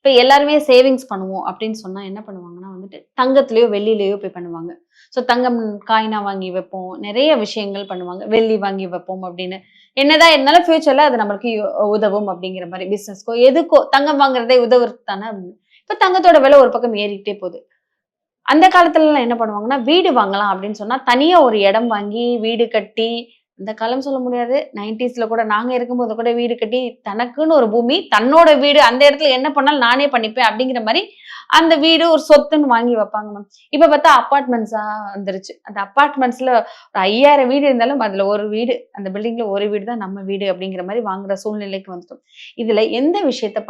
இப்ப எல்லாருமே சேவிங்ஸ் பண்ணுவோம் அப்படின்னு சொன்னா என்ன பண்ணுவாங்கன்னா வந்துட்டு, தங்கத்திலயோ, வெள்ளியிலயோ போய் பண்ணுவாங்க. ஸோ தங்கம் காயினா வாங்கி வைப்போம். நெறைய விஷயங்கள் பண்ணுவாங்க. வெள்ளி வாங்கி வைப்போம் அப்படின்னு. என்னதான் இருந்தாலும் ஃபியூச்சர்ல அது நம்மளுக்கு உதவும் அப்படிங்கிற மாரி பிசினஸ்க்கோ, எதுக்கோ தங்கம் வாங்குறதே உதவுறதுக்கு தானே. இப்ப தங்கத்தோட விலை ஒரு பக்கம் ஏறிக்கிட்டே போகுது. அந்த காலத்துலலாம் என்ன பண்ணுவாங்கன்னா, வீடு வாங்கலாம் அப்படின்னு சொன்னா, தனியா ஒரு இடம் வாங்கி, வீடு கட்டி, இந்த காலம் சொல்ல முடியாது. 90ஸ்ல கூட நாங்க இருக்கும்போது கூட வீடு கட்டி, தனக்குன்னு ஒரு பூமி, தன்னோட வீடு, அந்த இடத்துல என்ன பண்ணாலும் நானே பண்ணிப்பேன் அப்படிங்கிற மாரி, அந்த வீடு ஒரு சொத்துன்னு வாங்கி வைப்பாங்க மேம். இப்ப பார்த்தா அபார்ட்மெண்ட்ஸா வந்துருச்சு. அந்த அபார்ட்மெண்ட்ஸ்ல ஒரு 5000 வீடு இருந்தாலும், அதுல ஒரு வீடு, அந்த பில்டிங்ல ஒரு வீடு தான் நம்ம வீடு அப்படிங்கிற மாரி வாங்குற சூழ்நிலைக்கு வந்துட்டோம். இதுல எந்த விஷயத்த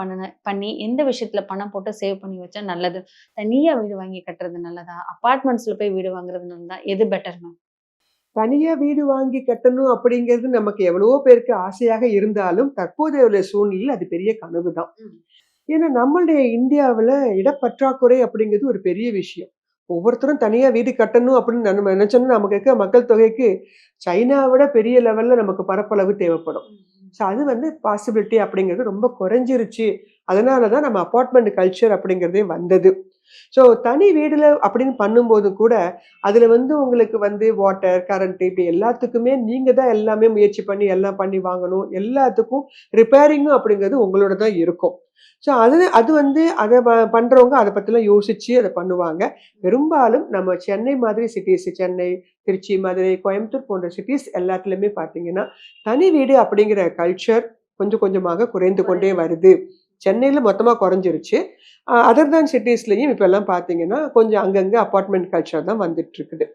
பண்ணி, எந்த விஷயத்துல பணம் போட்டு சேவ் பண்ணி வச்சா நல்லது? தனியா வீடு வாங்கி கட்டுறது நல்லதா? அபார்ட்மெண்ட்ஸ்ல போய் வீடு வாங்குறது நல்லதா? எது பெட்டர் மேம்? தனியா வீடு வாங்கி கட்டணும் அப்படிங்கிறது நமக்கு எவ்வளவோ பேருக்கு ஆசையாக இருந்தாலும், தற்போதைய உள்ள சூழ்நிலையில அது பெரிய கனவு தான். ம். ஏன்னா நம்மளுடைய இந்தியாவுல இடப்பற்றாக்குறை அப்படிங்கிறது ஒரு பெரிய விஷயம். ஒவ்வொருத்தரும் தனியா வீடு கட்டணும் அப்படின்னு நம்ம நினைச்சோம்னா, நமக்கு இருக்க மக்கள் தொகைக்கு சைனாவ விட பெரிய லெவல்ல நமக்கு பரப்பளவு தேவைப்படும். ஸோ அது வந்து பாசிபிலிட்டி அப்படிங்கிறது ரொம்ப குறைஞ்சிருச்சு. அதனால தான் நம்ம அபார்ட்மெண்ட் கல்ச்சர் அப்படிங்கிறதே வந்தது. ஸோ தனி வீடுல அப்படின்னு பண்ணும்போது கூட, அதுல வந்து உங்களுக்கு வந்து வாட்டர், கரண்ட் இப்படி எல்லாத்துக்குமே நீங்க தான் எல்லாமே முயற்சி பண்ணி எல்லாம் பண்ணி வாங்கணும். எல்லாத்துக்கும் ரிப்பேரிங்கும் அப்படிங்கிறது உங்களோட தான் இருக்கும். ஸோ அது அது வந்து அத பண்றவங்க அத பத்திலாம் யோசிச்சு அத பண்ணுவாங்க. பெரும்பாலும் நம்ம சென்னை மாதிரி சிட்டீஸ் சென்னை, திருச்சி, மதுரை, கோயம்புத்தூர் போன்ற சிட்டீஸ் எல்லாத்துலயுமே பார்த்தீங்கன்னா, தனி வீடு அப்படிங்கிற கல்ச்சர் கொஞ்சம் கொஞ்சமாக குறைந்து கொண்டே வருது. சென்னையில மொத்தமா குறைஞ்சிருச்சு. அதர் தேன் சிட்டீஸ்லயும் இப்பல்லாம் பார்த்தீங்கன்னா, கொஞ்சம் அங்கங்க அபார்ட்மெண்ட் கல்ச்சர் தான் வந்துட்டு இருக்குது.